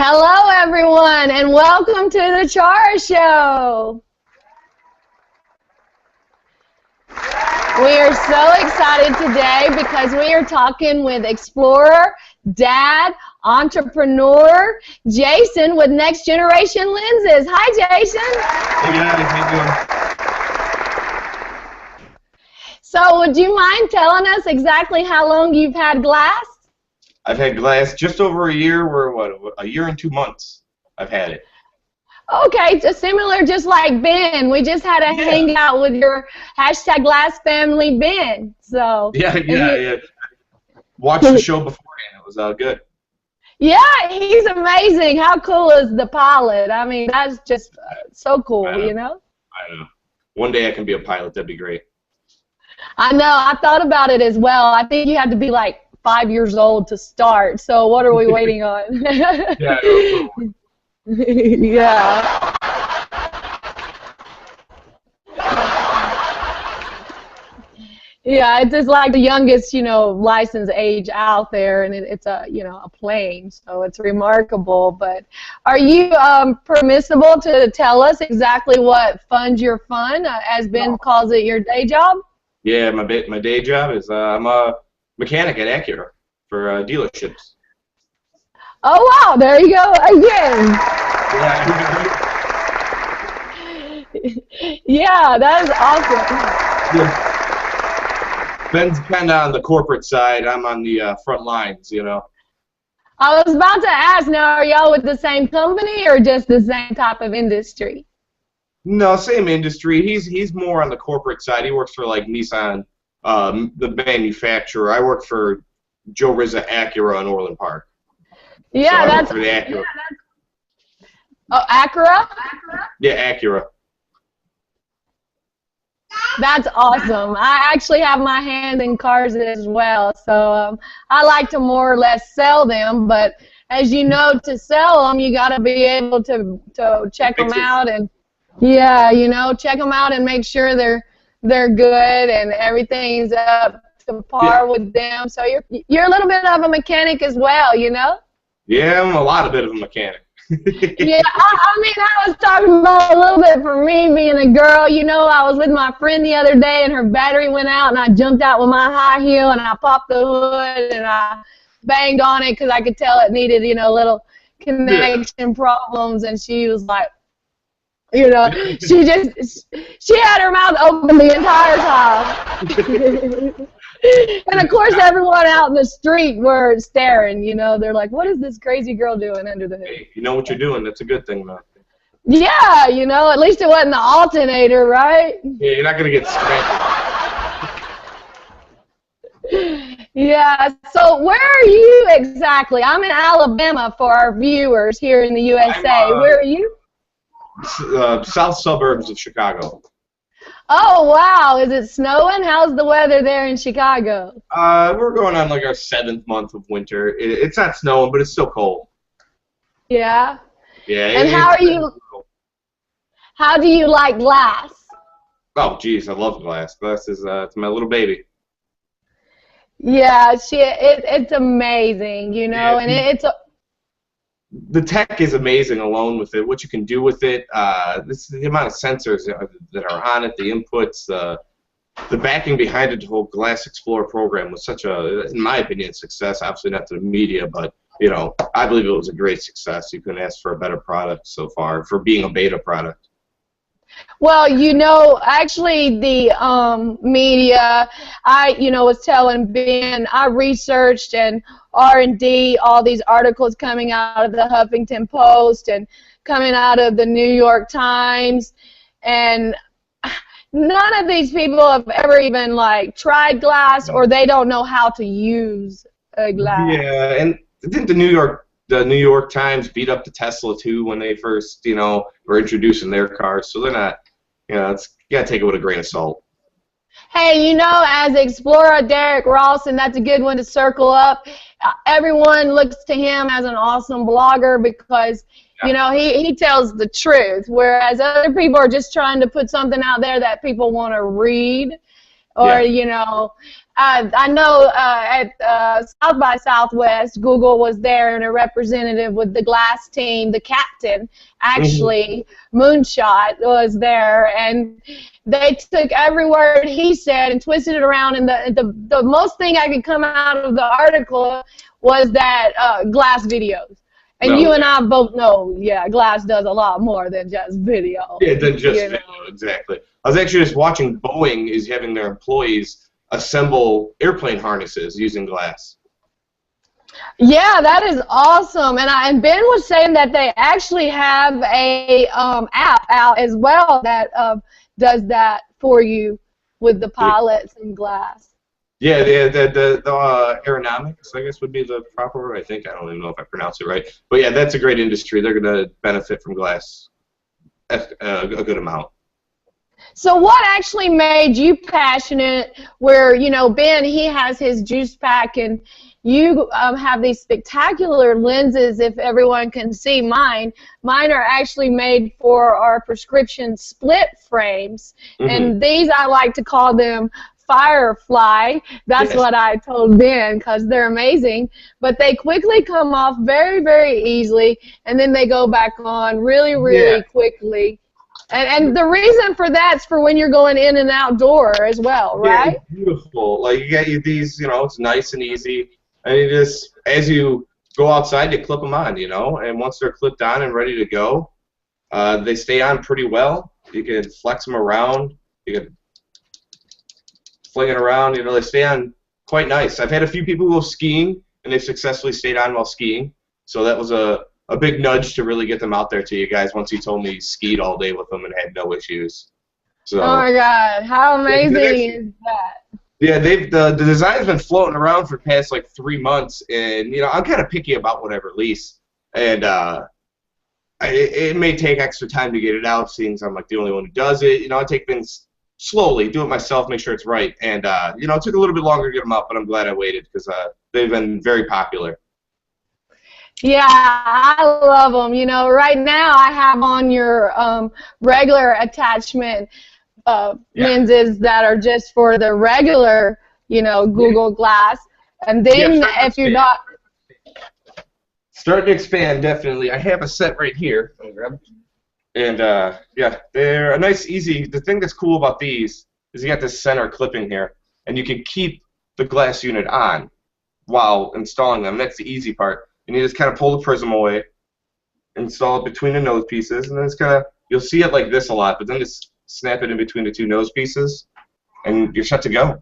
Hello, everyone, and welcome to the Chara Show. We are so excited today because we are talking with explorer, dad, entrepreneur, Jason with Next Generation Lenses. Hi, Jason. Hey, guys. How you doing? So would you mind telling us exactly how long you've had glass? I've had glass just over a year. We're, what, a year and 2 months I've had it. Okay, so similar just like Ben. We just had a hangout with your hashtag Glass Family Ben. So Yeah. Watched the show beforehand. It was good. Yeah, he's amazing. How cool is the pilot? I mean, that's just so cool, you know? I know. One day I can be a pilot. That'd be great. I know. I thought about it as well. I think you had to be like 5 years old to start. So what are we waiting on? Yeah. Yeah, it's just like the youngest, license age out there, and it's a plane, so it's remarkable. But are you permissible to tell us exactly what funds your fun, as Ben calls it, your day job? Yeah, my day job is I'm a mechanic at Acura for dealerships. Oh wow, there you go again. Yeah, that is awesome. Yeah. Ben's kind of on the corporate side. I'm on the front lines, I was about to ask, now are y'all with the same company or just the same type of industry? No, same industry. He's more on the corporate side. He works for like Nissan, the manufacturer. I work for Joe Rizza Acura in Orland Park. Yeah, so that's for the Acura. Oh, Acura? Yeah, Acura. That's awesome. I actually have my hand in cars as well, so I like to more or less sell them. But as you know, to sell them, you got to be able to check them out and check them out and make sure they're good and everything's up to par with them. So you're a little bit of a mechanic as well, Yeah, I'm a bit of a mechanic. Yeah, I mean, I was talking about a little bit for me being a girl. I was with my friend the other day and her battery went out and I jumped out with my high heel and I popped the hood and I banged on it because I could tell it needed, little connection problems, and she was like, she had her mouth open the entire time. And of course, everyone out in the street were staring. They're like, "What is this crazy girl doing under the hood?" Hey, you know what you're doing. That's a good thing, man. Yeah, at least it wasn't the alternator, right? Yeah, you're not gonna get spanked. Yeah. So where are you exactly? I'm in Alabama for our viewers here in the USA. Where are you? South suburbs of Chicago. Oh, wow. Is it snowing? How's the weather there in Chicago? We're going on like our 7th month of winter. It's not snowing, but it's still cold. Yeah? Yeah. And how do you like glass? Oh, geez, I love glass. Glass is it's my little baby. Yeah, it's amazing, and it's the tech is amazing alone with it. What you can do with it, the amount of sensors that are on it, the inputs, the backing behind it, the whole Glass Explorer program was such a, in my opinion, success. Obviously not to the media, but I believe it was a great success. You couldn't ask for a better product so far for being a beta product. Well, actually the media, I was telling Ben, I researched and R&D all these articles coming out of the Huffington Post and coming out of the New York Times, and none of these people have ever even tried glass, or they don't know how to use a glass. Yeah, and I think the New York Times beat up the Tesla too when they first, were introducing their cars. So they're not, you gotta take it with a grain of salt. Hey, as Explorer Derek Ross, and that's a good one to circle up. Everyone looks to him as an awesome blogger because, he tells the truth, whereas other people are just trying to put something out there that people want to read. Or, Yeah. you know, I know at South by Southwest, Google was there and a representative with the glass team, the captain, actually, Moonshot was there, and they took every word he said and twisted it around, and the most thing I could come out of the article was that glass videos. And you and I both know, yeah, glass does a lot more than just video. Yeah, than just video, exactly. I was actually just watching Boeing is having their employees assemble airplane harnesses using glass. Yeah, that is awesome. And Ben was saying that they actually have a app out as well that does that for you with the pilots and glass. Yeah, the aeronautics, I guess, would be the proper word. I think. I don't even know if I pronounce it right. But yeah, that's a great industry. They're going to benefit from glass a good amount. So what actually made you passionate where, you know, Ben, he has his juice pack, and you have these spectacular lenses, if everyone can see mine. Mine are actually made for our prescription split frames, and these I like to call them Firefly. That's what I told Ben, because they're amazing. But they quickly come off very, very easily, and then they go back on really, really quickly. And the reason for that's for when you're going in and outdoor as well, right? Yeah, it's beautiful. Like, you get these, you know, it's nice and easy. And you just, as you go outside, you clip them on, you know. And once they're clipped on and ready to go, they stay on pretty well. You can flex them around. You can fling it around. You know, they stay on quite nice. I've had a few people go skiing, and they've successfully stayed on while skiing. So that was a big nudge to really get them out there to you guys once you told me you skied all day with them and had no issues. So, oh my God, how amazing is that? Yeah, the design's been floating around for the past like 3 months, and you know I'm kind of picky about what I release, and it may take extra time to get it out, seeing I'm like the only one who does it. You know, I take things slowly, do it myself, make sure it's right, and you know, it took a little bit longer to get them out, but I'm glad I waited because they've been very popular. Yeah, I love them. You know, right now I have on your regular attachment lenses that are just for the regular, you know, Google Glass. And then if you're not... Starting to expand, definitely. I have a set right here. And, yeah, they're a nice, easy... The thing that's cool about these is you got this center clipping here, and you can keep the glass unit on while installing them. That's the easy part. And you just kind of pull the prism away, install it between the nose pieces, and then it's kind of, you'll see it like this a lot, but then just snap it in between the two nose pieces, and you're set to go.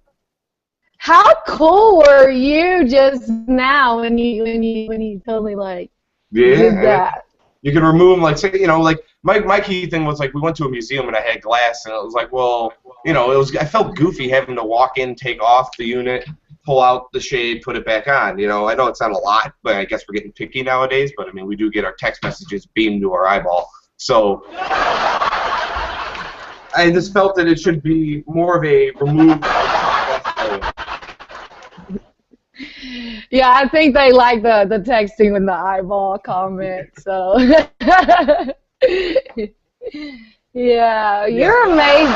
How cool were you just now when you told me, like, did that? You can remove them, like, say, you know, like, my key thing was, like, we went to a museum and I had glass, and it was like, well, you know, I felt goofy having to walk in, take off the unit, pull out the shade, put it back on. You know, I know it's not a lot, but I guess we're getting picky nowadays. But I mean, we do get our text messages beamed to our eyeball. So I just felt that it should be more of a remove. Yeah, I think they like the texting with the eyeball comment. So yeah, you're amazing.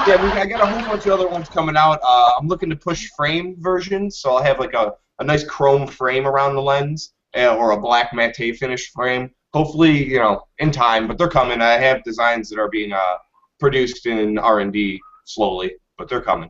Yeah, I got a whole bunch of other ones coming out. I'm looking to push frame versions, so I'll have like a nice chrome frame around the lens, or a black matte finish frame. Hopefully, you know, in time, but they're coming. I have designs that are being produced in R&D slowly, but they're coming.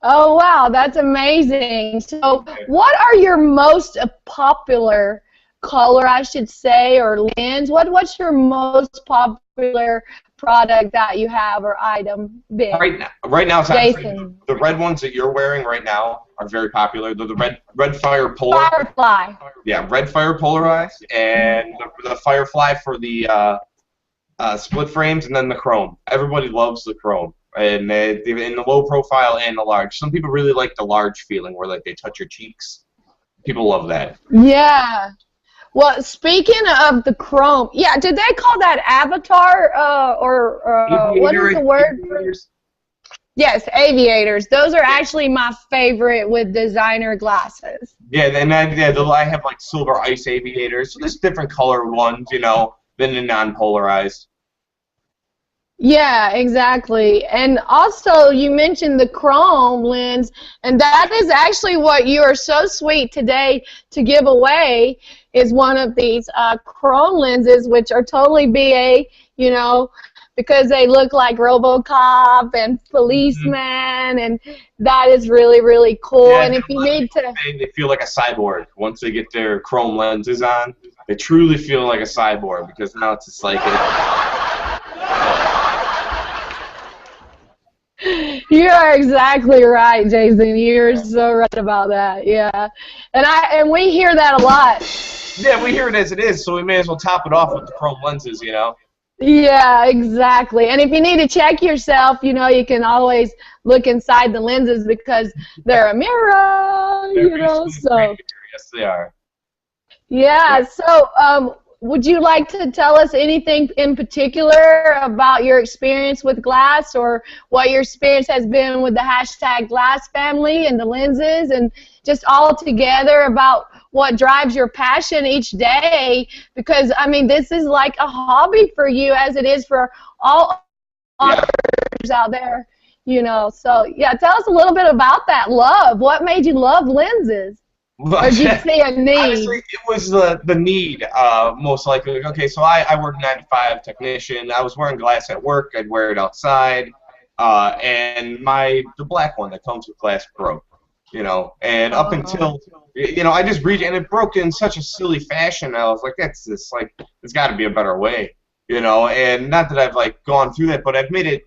Oh wow, that's amazing. So, what are your most popular color, I should say, or lens? What's your most popular product that you have or item? Right now, it's actually, the red ones that you're wearing right now are very popular. They're the red Fire Polar. Firefly. Yeah, red Fire polarized, and the Firefly for the split frames, and then the chrome. Everybody loves the chrome, and in the low profile and the large. Some people really like the large feeling, where like they touch your cheeks. People love that. Yeah. Well, speaking of the chrome, yeah, did they call that avatar or what is the word? Aviators. Yes, aviators. Those are actually my favorite with designer glasses. Yeah, and then I have like silver ice aviators. So there's different color ones, you know, than the non-polarized. Yeah, exactly. And also, you mentioned the chrome lens, and that is actually what you are so sweet today to give away is one of these chrome lenses, which are totally BA, you know, because they look like RoboCop and Mhm. policeman, and that is really, really cool. Yeah, And and if a you lot of need people to, say they feel like a cyborg once they get their chrome lenses on. They truly feel like a cyborg because now it's just like you are exactly right, Jason. You're so right about that. Yeah, and we hear that a lot. yeah, we hear it as it is, so we may as well top it off with the chrome lenses, you know. Yeah, exactly. And if you need to check yourself, you know, you can always look inside the lenses because they're a mirror, They're you know. basically a So, mirror. Yes, they are. yeah. Yep. So, would you like to tell us anything in particular about your experience with glass, or what your experience has been with the hashtag glass family and the lenses, and just all together about what drives your passion each day? Because, I mean, this is like a hobby for you as it is for all Yeah. authors out there, you know. So, yeah, tell us a little bit about that love. What made you love lenses? Well, Or did you see a honestly, need? it was the need, most likely. Okay, so I work 9 to 5 technician. I was wearing glass at work. I'd wear it outside, and the black one that comes with glass broke, you know. And up Oh. until I just reached and it broke in such a silly fashion. I was like, that's just like there's got to be a better way, you know. And not that I've like gone through that, but I've made it.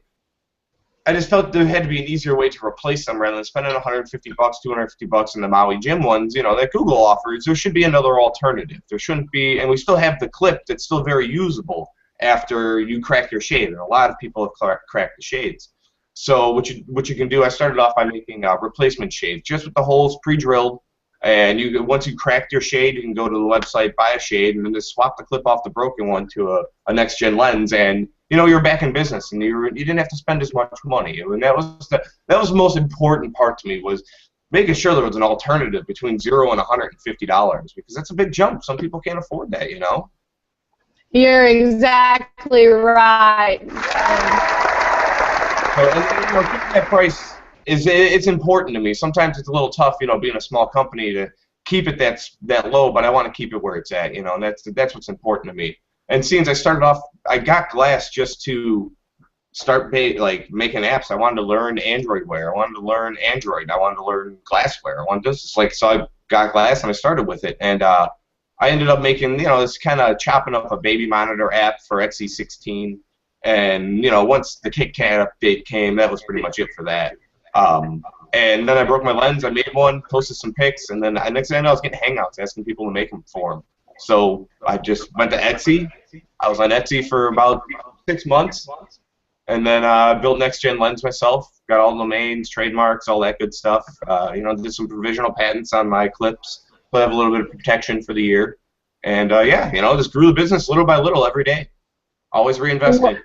I just felt there had to be an easier way to replace them rather than spending 150 bucks, 250 bucks in the Maui Gym ones, you know, that Google offers. There should be another alternative. There shouldn't be, and we still have the clip that's still very usable after you crack your shade, and a lot of people have cracked the shades. So what you can do, I started off by making replacement shades, just with the holes pre-drilled, and once you cracked your shade, you can go to the website, buy a shade, and then just swap the clip off the broken one to a next-gen lens, and you're back in business, and you didn't have to spend as much money. And that was the most important part to me, was making sure there was an alternative between $0 and $150, because that's a big jump. Some people can't afford that, you know. You're exactly right. So, and keeping that price it's important to me. Sometimes it's a little tough, being a small company to keep it that low, but I want to keep it where it's at, and that's what's important to me. And seeing as I started off, I got glass just to start making apps. I wanted to learn Android Wear. I wanted to learn Android. I wanted to learn Glassware. I wanted this. So I got glass and I started with it, and I ended up making this kind of chopping up a baby monitor app for XE16. And once the KitKat update came, that was pretty much it for that. And then I broke my lens. I made one, posted some pics, and then next thing I know, I was getting Hangouts asking people to make them for them. So I just went to Etsy. I was on Etsy for about 6 months, and then built Next Gen Lens myself. Got all domains, trademarks, all that good stuff. Did some provisional patents on my clips, so I have a little bit of protection for the year. And yeah, just grew the business little by little every day. Always reinvested.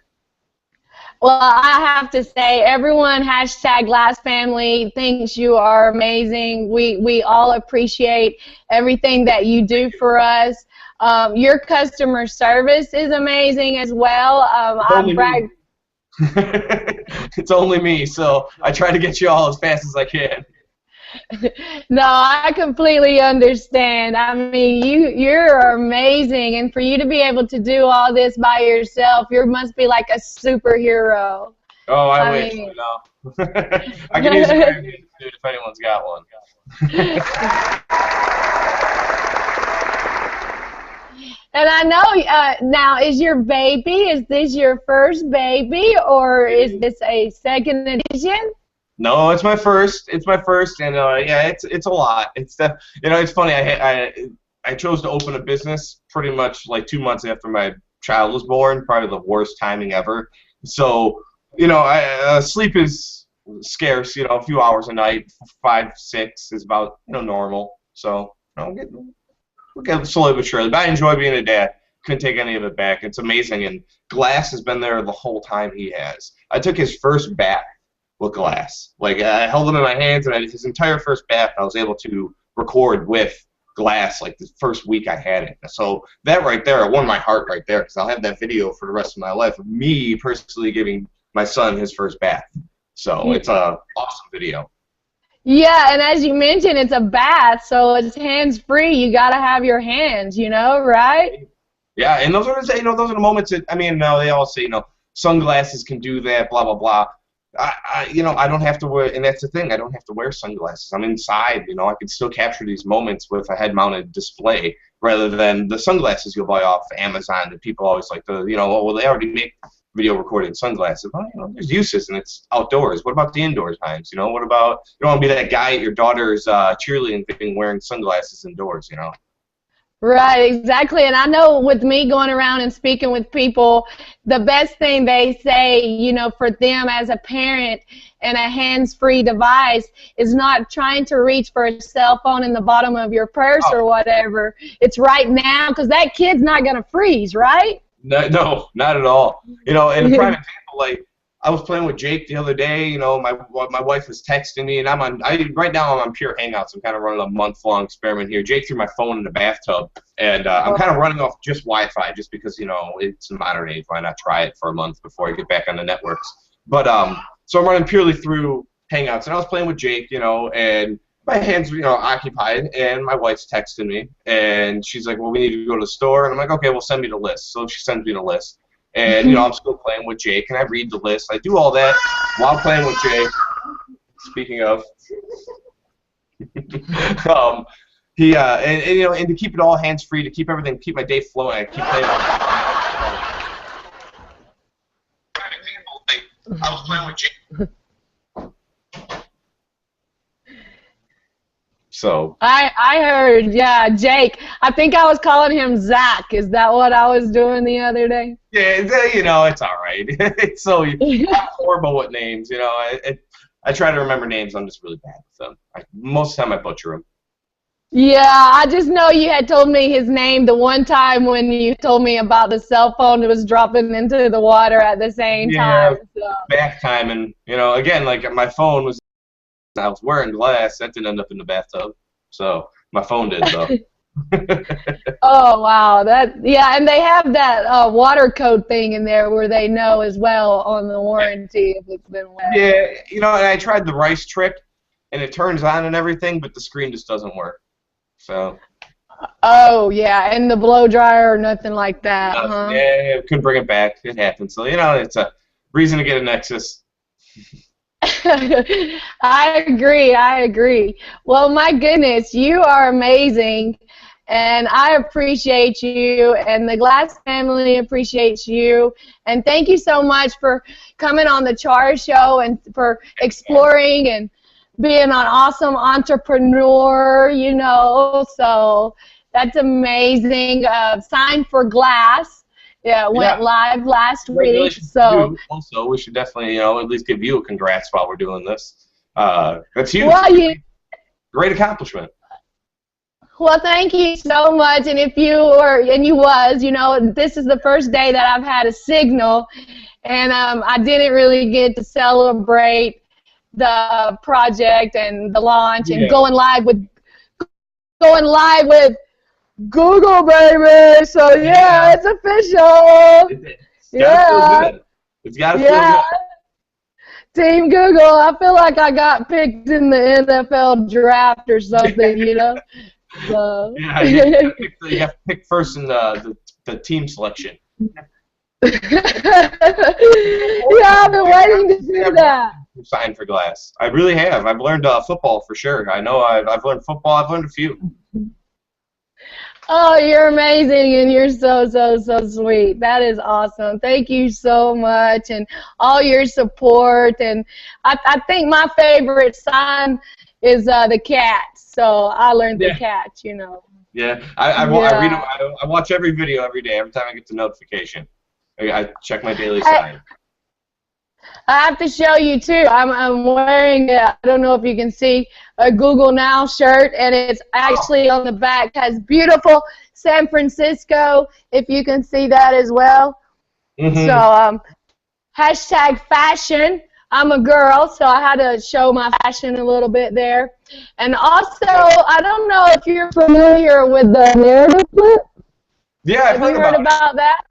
Well, I have to say, everyone hashtag Glass Family thinks you are amazing. We all appreciate everything that you do for us. Your customer service is amazing as well. I brag. It's only me, so I try to get you all as fast as I can. No, I completely understand. I mean, you're amazing, and for you to be able to do all this by yourself, you must be like a superhero. Oh, I wish. mean, I can use a dude if anyone's got one. And I know now, is this your first baby, or is this a second edition? No, it's my first. It's my first, and yeah, it's a lot. It's funny. I chose to open a business pretty much like 2 months after my child was born. Probably the worst timing ever. So sleep is scarce. A few hours a night, 5, 6 is about normal. So we'll get slowly but surely. But I enjoy being a dad. Couldn't take any of it back. It's amazing, and Glass has been there the whole time he has. I took his first bath with Glass. Like, I held him in my hands, and his entire first bath I was able to record with glass like the first week I had it. So that right there, it won my heart right there, because I'll have that video for the rest of my life of me personally giving my son his first bath. So it's a awesome video. Yeah, and as you mentioned, it's a bath, so it's hands-free. You got to have your hands, you know, right? Yeah, and those are those are the moments that, I mean, now they all say, sunglasses can do that, blah blah blah. I don't have to wear, and that's the thing, I don't have to wear sunglasses. I'm inside, I can still capture these moments with a head-mounted display rather than the sunglasses you'll buy off Amazon that people always like to, well, they already make video recording sunglasses. Well, there's uses, and it's outdoors. What about the indoor times? What about, you don't want to be that guy at your daughter's cheerleading thing wearing sunglasses indoors, Right, exactly. And I know with me going around and speaking with people, the best thing they say, for them as a parent and a hands-free device is not trying to reach for a cell phone in the bottom of your purse or whatever. It's right now, because that kid's not going to freeze, right? No, not at all. And a prime example, like, I was playing with Jake the other day. My wife was texting me, and right now I'm on pure Hangouts. I'm kind of running a month-long experiment here. Jake threw my phone in the bathtub, and I'm kind of running off just Wi-Fi, just because it's modern age. Why not try it for a month before I get back on the networks? But so I'm running purely through Hangouts, and I was playing with Jake, and my hands were occupied, and my wife's texting me, and she's like, "Well, we need to go to the store," and I'm like, "Okay, well, send me the list." So she sends me the list. And, I'm still playing with Jake, and I read the list. I do all that while playing with Jake. Speaking of. And to keep it all hands-free, to keep everything, keep my day flowing, I keep playing with I was playing with Jake. So I heard, yeah, Jake. I think I was calling him Zach. Is that what I was doing the other day? Yeah, it's all right. It's so I'm horrible with names. I try to remember names. I'm just really bad with them. Most of the time I butcher them. Yeah, I just know you had told me his name the one time when you told me about the cell phone that was dropping into the water at the same time. So. Back time, and again, like my phone was. I was wearing glass. That didn't end up in the bathtub, so my phone did though. Oh wow, and they have that water code thing in there where they know as well on the warranty if it's been wet. Yeah, and I tried the rice trick, and it turns on and everything, but the screen just doesn't work. So. Oh yeah, and the blow dryer or nothing like that. Yeah, couldn't bring it back. It happened. So it's a reason to get a Nexus. I agree. Well, my goodness, you are amazing, and I appreciate you, and the Glass family appreciates you, and thank you so much for coming on the Chara Show and for exploring and being an awesome entrepreneur, so that's amazing. Sign for Glass. Yeah, it went live last week. So also, we should definitely, at least give you a congrats while we're doing this. That's huge. Well, great accomplishment. Well, thank you so much. And if you were, and you was, this is the first day that I've had a signal, and I didn't really get to celebrate the project and the launch and going live with Google, baby. So yeah, it's official. It's gotta feel good. Team Google. I feel like I got picked in the NFL draft or something, So. Yeah, you have to pick first in the team selection. Yeah, I've been waiting to do that. Sign for Glass. I really have. I've learned football for sure. I know I've learned football. I've learned a few. Oh, you're amazing, and you're so sweet. That is awesome. Thank you so much, and all your support. And I think my favorite sign is the cat. So I learned the cat, Yeah, I read them. I watch every video every day. Every time I get the notification, I check my daily sign. I have to show you too. I'm wearing I don't know if you can see a Google Now shirt, and it's actually on the back has beautiful San Francisco. If you can see that as well. So hashtag fashion I'm a girl, so I had to show my fashion a little bit there. And also, I don't know if you're familiar with the narrative flip. Yeah, I've Have you heard about that?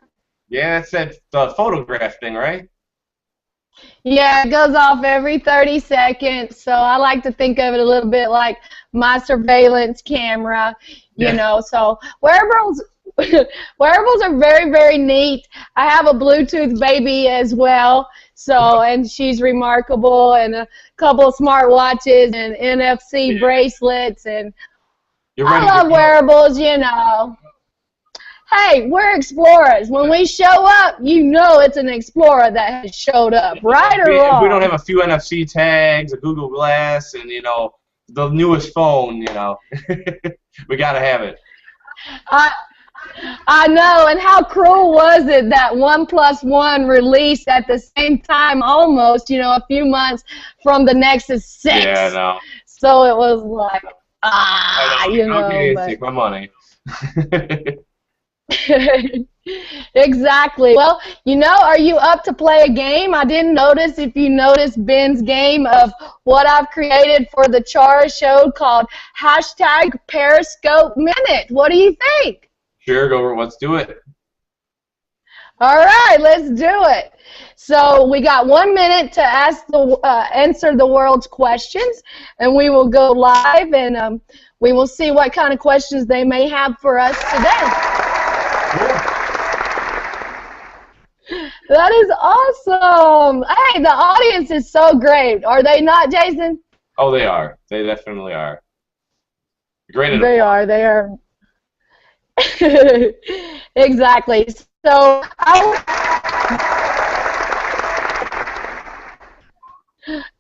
Yeah, it's that photograph thing, right? Yeah, it goes off every 30 seconds, so I like to think of it a little bit like my surveillance camera, you know. So wearables are very, very neat. I have a Bluetooth baby as well, so, and she's remarkable, and a couple of smart watches and NFC bracelets, and I love wearables, you know. Hey, we're explorers. When we show up, you know it's an explorer that has showed up, right or wrong? If we don't have a few NFC tags, a Google Glass, and, you know, the newest phone, you know, we got to have it. I know, and how cruel was it that 1+1 released at the same time almost, you know, a few months from the Nexus 6. Yeah, I know. So it was like, you know. Okay, take my money. Exactly. Well, you know, are you up to play a game? I didn't notice if you noticed Ben's game of what I've created for the Chara show called #Periscope Minute. What do you think? Sure, go. Let's do it. All right, let's do it. So we got 1 minute to answer the world's questions, and we will go live, and we will see what kind of questions they may have for us today. That is awesome. Hey, the audience is so great. Are they not, Jason? Oh, they are. They definitely are. Great. They are. They are. Exactly. So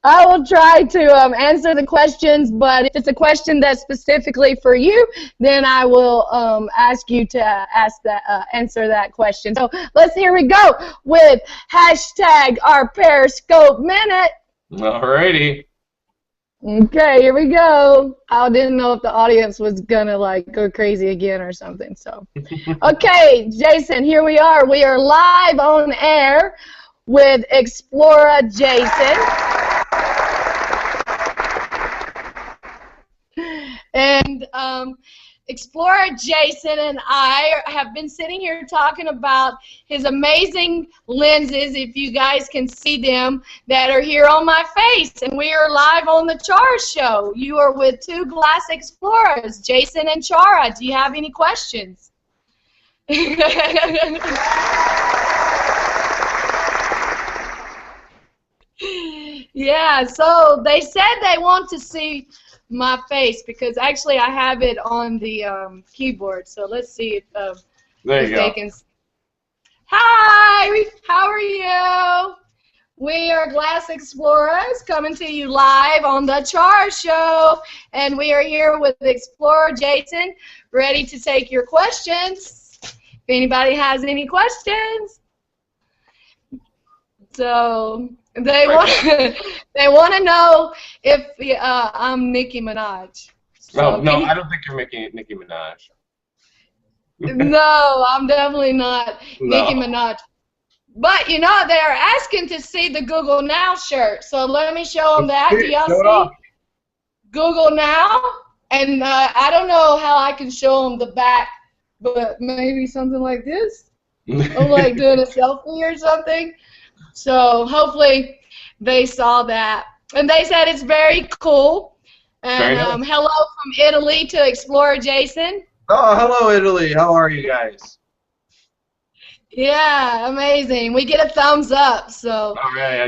I will try to answer the questions, but if it's a question that's specifically for you, then I will ask you to answer that question. So here we go with our Periscope Minute. Alrighty. Okay, here we go. I didn't know if the audience was gonna like go crazy again or something. So, okay, Jason, here we are. We are live on air with Explorer Jason. And Explorer Jason and I have been sitting here talking about his amazing lenses, if you guys can see them, that are here on my face. And we are live on the Chara show. You are with two glass explorers, Jason and Chara. Do you have any questions? Yeah, so they said they want to see my face because actually I have it on the keyboard. So let's see if they can. Hi, how are you? We are Glass Explorers coming to you live on the Chara show, and we are here with Explorer Jason, ready to take your questions. If anybody has any questions. So they want to know if I'm Nicki Minaj. So no, I don't think you're making Nicki Minaj. No, I'm definitely not Nicki Minaj. But you know they are asking to see the Google Now shirt, so let me show them that. Do y'all see Google Now? And I don't know how I can show them the back, but maybe something like this. I'm like doing a selfie or something. So hopefully they saw that. And they said it's very cool. And hello from Italy to Explorer Jason. Oh, hello Italy. How are you guys? Yeah, amazing. We get a thumbs up. So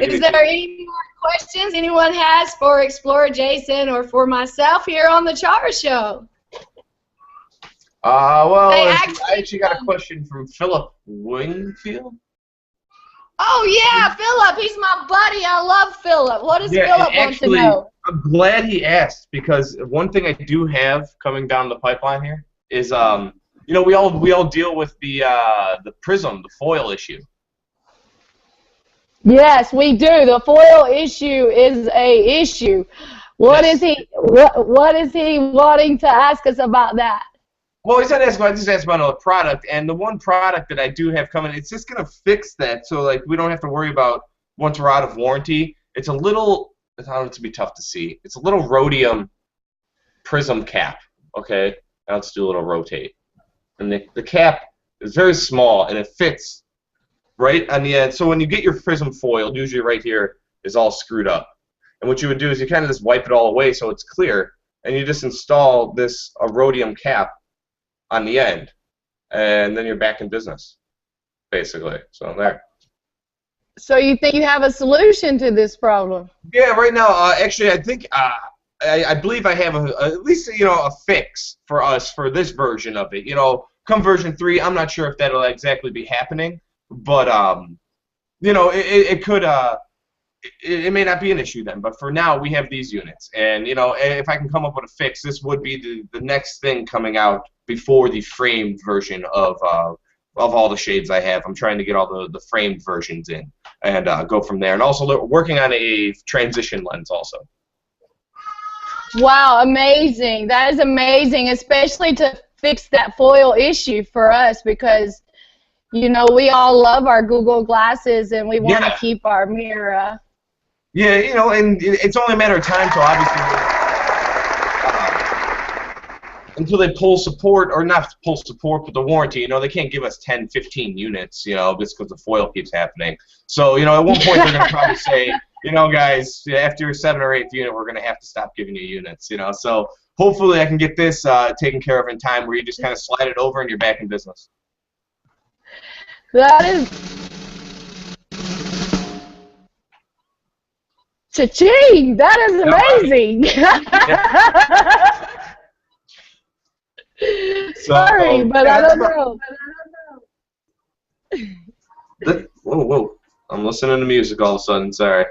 is there any more questions anyone has for Explorer Jason or for myself here on the Chara show? Well, I actually got a question from Philip Wingfield. Oh, yeah, Philip. He's my buddy. I love Philip. What does Philip want to know? I'm glad he asked because one thing I do have coming down the pipeline here is, you know, we all deal with the Prism, the foil issue. Yes, we do. The foil issue is a issue. What is he wanting to ask us about that? Well, he's not asking about, just asking about a product, and the one product that I do have coming, it's just going to fix that, so like we don't have to worry about once we're out of warranty, it's a little, I don't know, to be tough to see. It's a little rhodium prism cap. Okay, now let's do a little rotate. And the cap is very small, and it fits right on the end. So when you get your prism foil, usually right here is all screwed up. And what you would do is you kind of just wipe it all away so it's clear, and you just install this rhodium cap on the end, and then you're back in business, basically. So there. So you think you have a solution to this problem? Yeah, right now, actually, I think I believe I have at least a fix for us for this version of it. Come version 3, I'm not sure if that'll exactly be happening, but it could. It may not be an issue then, but for now we have these units, and if I can come up with a fix, this would be the next thing coming out before the framed version of all the shades I have. I'm trying to get all the framed versions in and go from there, and also working on a transition lens also. Wow, amazing! That is amazing, especially to fix that foil issue for us, because we all love our Google glasses and we want to keep our mirror. Yeah, and it's only a matter of time till obviously until they pull support, or not pull support, but the warranty. They can't give us 10, 15 units, just because the foil keeps happening. So, at one point they're going to probably say, guys, after your 7th or 8th unit, we're going to have to stop giving you units, So hopefully I can get this taken care of in time where you just kind of slide it over and you're back in business. That is... Cha-ching! That is amazing! Sorry, but I don't know. Whoa. I'm listening to music all of a sudden, sorry.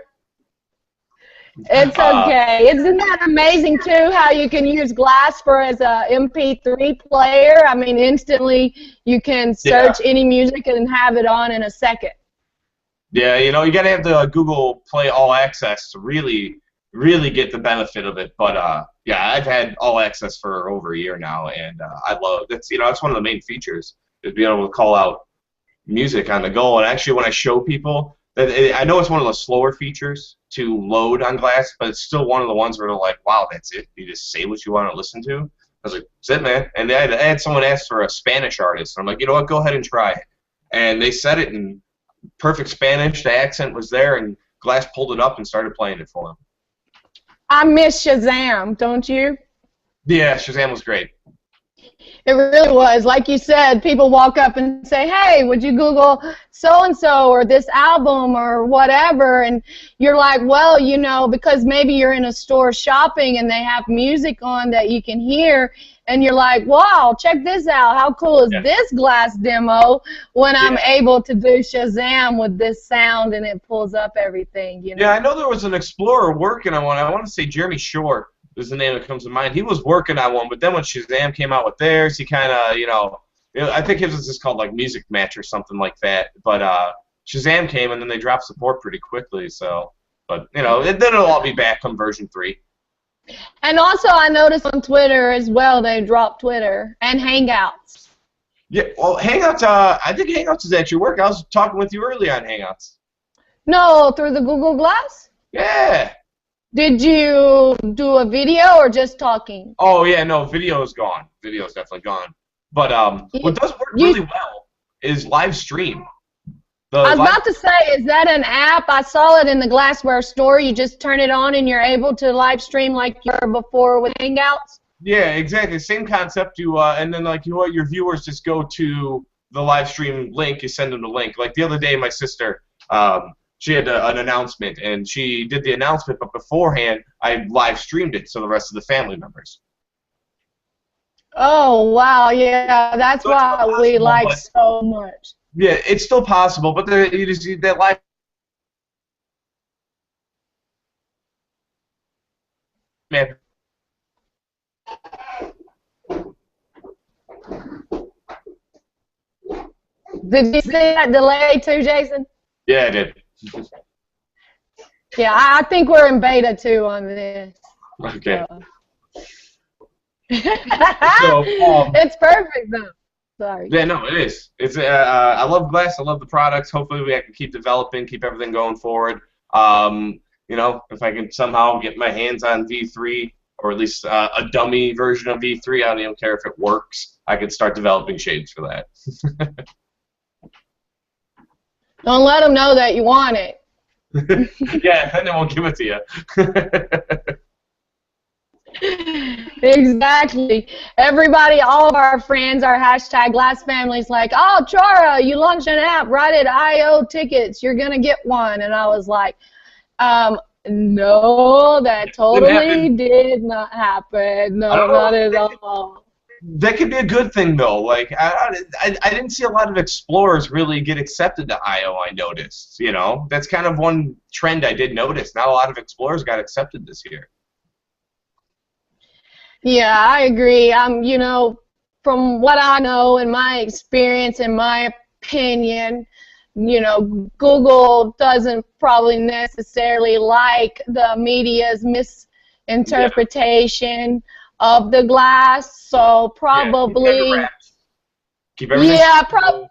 It's okay. Isn't that amazing, too, how you can use Glasper as a MP3 player? I mean, instantly you can search any music and have it on in a second. Yeah, you got to have the Google Play All Access to really get the benefit of it. But, yeah, I've had All Access for over a year now, and I love it. That's one of the main features, is being able to call out music on the go. And actually, when I show people, I know it's one of the slower features to load on Glass, but it's still one of the ones where they're like, wow, that's it? You just say what you want to listen to? I was like, that's it, man. And I had someone ask for a Spanish artist. I'm like, you know what, go ahead and try it. And they said it in perfect Spanish. The accent was there, and Glass pulled it up and started playing it for them. I miss Shazam, don't you? Yeah, Shazam was great. It really was. Like you said, people walk up and say, hey, would you Google so-and-so or this album or whatever? And you're like, well, because maybe you're in a store shopping and they have music on that you can hear, and you're like, wow, check this out. How cool is this Glass demo when I'm able to do Shazam with this sound and it pulls up everything, Yeah, I know there was an explorer working on one. I want to say Jeremy Shore is the name that comes to mind. He was working on one, but then when Shazam came out with theirs, he kind of, I think his was just called like Music Match or something like that. But Shazam came, and then they dropped support pretty quickly. So, but then it'll all be back come version 3. And also, I noticed on Twitter as well, they dropped Twitter and Hangouts. Yeah, well, Hangouts. I think Hangouts is actually working. I was talking with you earlier on Hangouts. No, through the Google Glass. Yeah. Did you do a video or just talking? Oh yeah, no, video is gone. Video is definitely gone. But what does work really well is live stream. I was about to say, is that an app? I saw it in the Glassware store. You just turn it on and you're able to live stream like you were before with Hangouts? Yeah, exactly. Same concept. And then your viewers just go to the live stream link. You send them the link. Like the other day, my sister, she had an announcement, and she did the announcement, but beforehand, I live streamed it to the rest of the family members. Oh, wow, yeah, that's why we like so much. Yeah, it's still possible, but you just need that live. Man. Did you see that delay too, Jason? Yeah, I did. Yeah, I think we're in beta too on this. Okay. So, it's perfect though. Sorry. Yeah, no, it is. It's I love Glass. I love the products. Hopefully, we can keep developing, keep everything going forward. You know, if I can somehow get my hands on V3, or at least a dummy version of V3, I don't even care if it works. I could start developing shades for that. Don't let them know that you want it. Yeah, then they won't give it to you. Exactly. Everybody, all of our friends, our hashtag Glass family's like, oh, Chara, you launched an app right at I.O. tickets. You're going to get one. And I was like, no, that totally did not happen. No, not at all. That could be a good thing, though. Like, I didn't see a lot of explorers really get accepted to I.O., I noticed. You know, that's kind of one trend I did notice. Not a lot of explorers got accepted this year. Yeah, I agree. You know, from what I know and my experience and my opinion, you know, Google doesn't probably necessarily like the media's misinterpretation of the glass, so probably. Yeah, keep everything. Yeah, probably.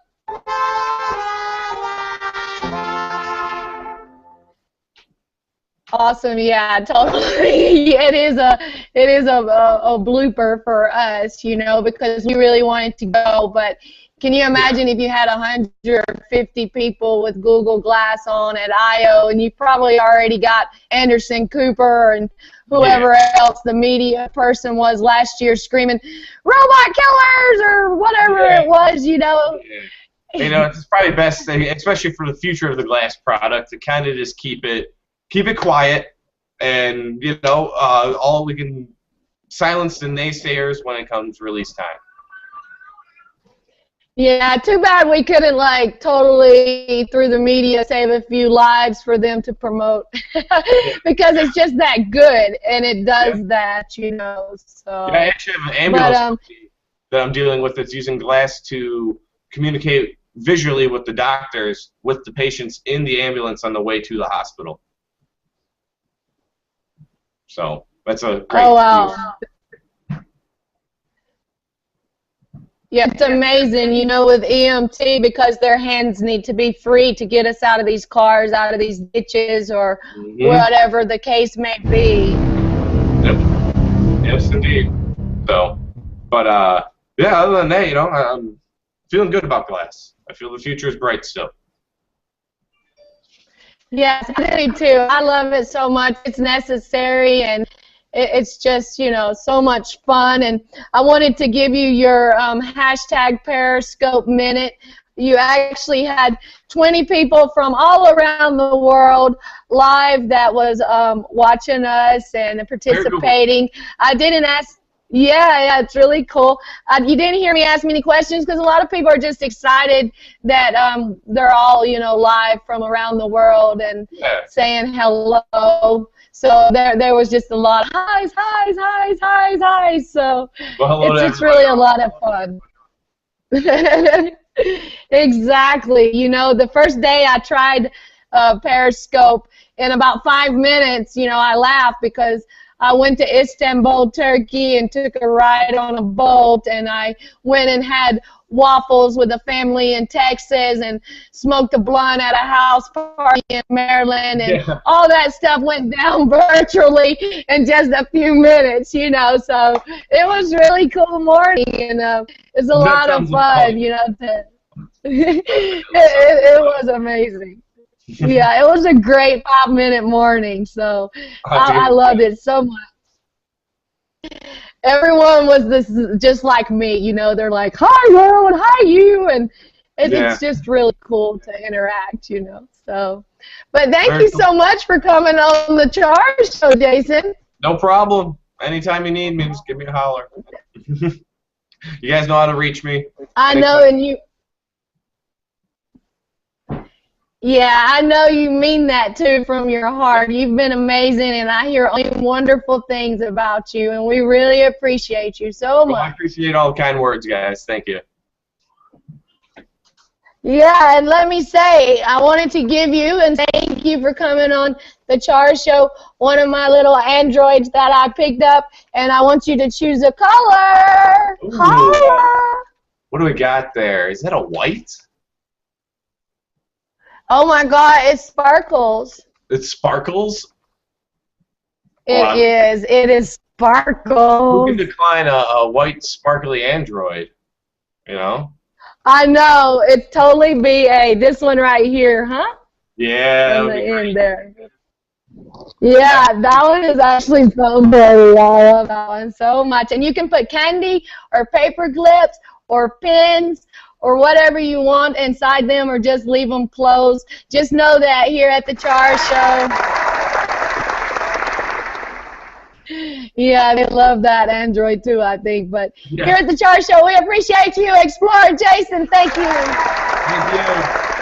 Awesome, yeah, totally. It is a blooper for us, you know, because we really wanted to go. But can you imagine if you had 150 people with Google Glass on at I.O. and you probably already got Anderson Cooper and whoever else the media person was last year screaming robot killers or whatever it was, you know. Yeah. You know, it's probably best, especially for the future of the glass product, to kind of just keep it quiet, and you know, all we can silence the naysayers when it comes release time. Yeah, too bad we couldn't like totally through the media save a few lives for them to promote because it's just that good and it does that, you know. So I actually have an ambulance that I'm dealing with that's using glass to communicate visually with the doctors, with the patients in the ambulance on the way to the hospital. So that's a great use. Yeah, it's amazing, you know, with EMT, because their hands need to be free to get us out of these cars, out of these ditches, or whatever the case may be. Yep. Yes, indeed. So, but yeah, other than that, you know, I'm feeling good about glass. I feel the future is bright still. Yes, I do too. I love it so much. It's necessary, and it's just, you know, so much fun. And I wanted to give you your hashtag Periscope Minute. You actually had 20 people from all around the world live that was watching us and participating. I didn't ask. Yeah, it's really cool. You didn't hear me ask many questions because a lot of people are just excited that they're all, you know, live from around the world and saying hello. So there was just a lot of highs. So it's really a lot of fun. Exactly. You know, the first day I tried Periscope, in about 5 minutes, you know, I laughed because I went to Istanbul, Turkey, and took a ride on a boat, and I went and had waffles with a family in Texas and smoked a blunt at a house party in Maryland, and all that stuff went down virtually in just a few minutes, you know. So it was really cool morning, and it's a lot of fun, you know. It was amazing. Yeah, it was a great 5-minute morning, so I loved it so much. Everyone was just like me, you know. They're like, hi, world, hi, you, and it's just really cool to interact, you know. So, but thank you so much for coming on the Chara Show, Jason. No problem. Anytime you need me, just give me a holler. You guys know how to reach me. I know, and you. Yeah, I know you mean that too from your heart. You've been amazing, and I hear only wonderful things about you, and we really appreciate you so much. I appreciate all the kind words, guys. Thank you. Yeah, and let me say, I wanted to give you, and thank you for coming on the Chara Show, one of my little androids that I picked up, and I want you to choose a color. Holla! What do we got there? Is that a white? Oh my God, it sparkles. It sparkles? It is. It is sparkle. Who can decline a white sparkly Android? You know? I know. It's totally BA. This one right here, huh? Yeah. On the end there. Yeah, that one is actually so pretty. I love that one so much. And you can put candy or paper clips or pins or whatever you want inside them, or just leave them closed. Just know that here at the Chara Show, yeah, they love that Android too, I think. But here at the Chara Show, we appreciate you, Explorer Jason. Thank you. Thank you.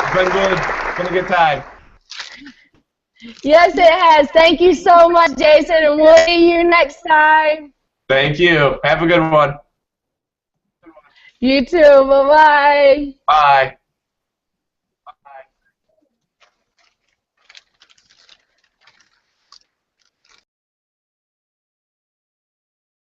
It's been good. It's been a good time. Yes, it has. Thank you so much, Jason, and we'll see you next time. Thank you. Have a good one. You too. Bye-bye. Bye.